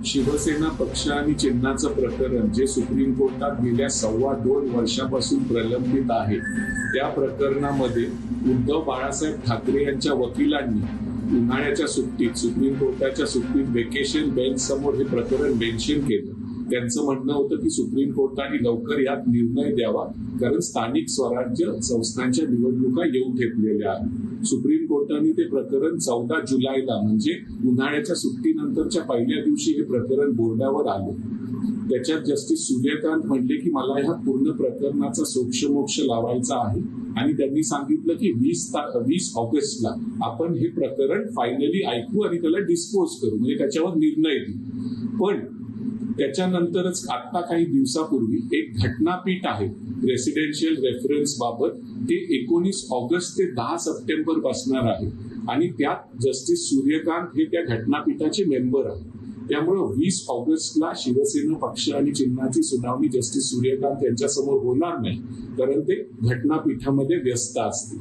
शिवसेना पक्ष आणि चिन्हाचं प्रकरण जे सुप्रीम कोर्टात गेल्या 2.25 वर्षापासून प्रलंबित आहे, त्या प्रकरणामध्ये उद्धव बाळासाहेब ठाकरे यांच्या वकिलांनी उन्हाळ्याच्या सुट्टीत सुप्रीम कोर्टाच्या सुट्टीत वेकेशन बेंच समोर हे प्रकरण मेन्शन केलं. त्यांचं म्हणणं होतं की सुप्रीम कोर्टाने लवकर यात निर्णय द्यावा, कारण स्थानिक स्वराज्य संस्थांच्या निवडणुका येऊन ठेपलेल्या आहेत. सुप्रीम कोर्टाने ते प्रकरण 14 जुलैला म्हणजे उन्हाळ्याच्या सुट्टीनंतरच्या पहिल्या दिवशी हे प्रकरण बोर्डावर आलं. त्याच्यात जस्टिस सूर्यकांत म्हणले की मला ह्या पूर्ण प्रकरणाचा सोक्षमोक्ष लावायचा आहे आणि त्यांनी सांगितलं की 20 ऑगस्टला आपण हे प्रकरण फायनली ऐकू आणि त्याला डिस्पोज करू, म्हणजे त्याच्यावर निर्णय देऊ. पण त्याच्यानंतरच आता काही दिवसापूर्वी एक घटनापीठ आहे रेसिडेन्शियल रेफरन्स बाबत, ते 19 ऑगस्ट ते 10 सप्टेंबर बसणार आहे आणि त्यात जस्टिस सूर्यकांत हे त्या घटनापीठाचे मेंबर आहेत. त्यामुळे 20 ऑगस्टला शिवसेना पक्ष आणि चिन्हाची सुनावणी जस्टिस सूर्यकांत यांच्यासमोर होणार नाही, कारण ते घटनापीठामध्ये व्यस्त असतील.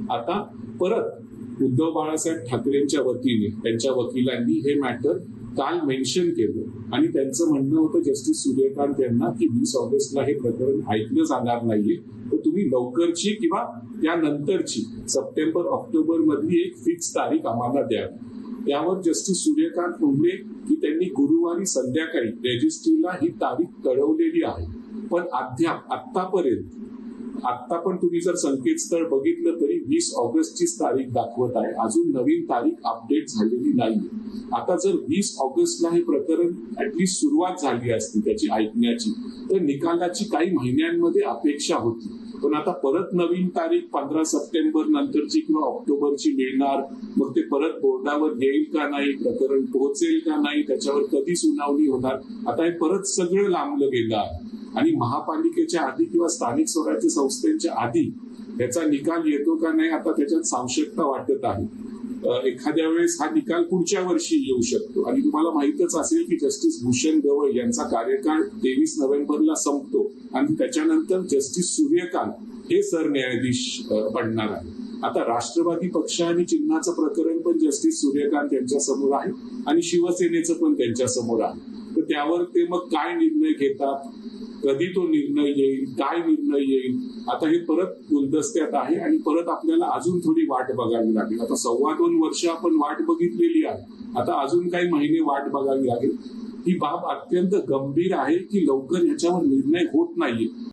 आता परत उद्धव बाळासाहेब ठाकरेंच्या वतीने त्यांच्या वकिलांनी हे मॅटर काल मेन्शन केलं आणि त्यांचं म्हणणं होतं जस्टिस सूर्यकांत यांना की 20 ऑगस्टला हे प्रकरण ऐकलं जाणार नाहीये, तर तुम्ही लवकरची किंवा त्यानंतरची सप्टेंबर ऑक्टोबर मधली एक फिक्स तारीख आम्हाला द्या. त्यावर जस्टिस सूर्यकांत म्हणले की त्यांनी गुरुवारी संध्याकाळी रेजिस्ट्रीला ही तारीख कळवलेली आहे, पण आतापर्यंत पण तुम्ही जर संकेतस्थळ बघितलं तरी 20 ऑगस्टचीच तारीख दाखवत आहे, अजून नवीन तारीख अपडेट झालेली नाही. आता जर 20 ऑगस्टला हे प्रकरण ऍटलीस्ट सुरुवात झाली असती त्याची ऐकण्याची, तर निकालाची काही महिन्यांमध्ये अपेक्षा होती. पण आता परत नवीन तारीख 15 सप्टेंबर नंतरची किंवा ऑक्टोबरची मिळणार, मग ते परत बोर्डावर येईल का नाही, प्रकरण पोहोचेल का नाही, त्याच्यावर कधी सुनावणी होणार, आता हे परत सगळं लांबलं गेलं आहे. आणि महापालिकेच्या आधी किंवा स्थानिक स्वराज्य संस्थेच्या आधी याचा निकाल येतो का नाही, आता त्याच्यात साशंकता वाटत आहे. एखाद्या वेळेस हा निकाल पुढच्या वर्षी येऊ शकतो. आणि तुम्हाला माहितच असेल की जस्टिस भूषण गवई यांचा कार्यकाळ 23 नोव्हेंबरला संपतो आणि त्याच्यानंतर जस्टिस सूर्यकांत हे सरन्यायाधीश बनणार आहे. आता राष्ट्रवादी पक्ष आणि चिन्हाचं प्रकरण पण जस्टिस सूर्यकांत यांच्या समोर आहे आणि शिवसेनेचं पण त्यांच्या समोर आहे. तर त्यावर ते मग काय निर्णय घेतात, कधी तो निर्णय येईल, काय निर्णय येईल, आता हे परत गुलदस्त्यात आहे आणि परत आपल्याला अजून थोडी वाट बघावी लागेल. आता 2.25 वर्ष आपण वाट बघितलेली आहे, आता अजून काही महिने वाट बघावी लागेल. ही बाब अत्यंत गंभीर आहे की लवकर याच्यावर निर्णय होत नाहीये.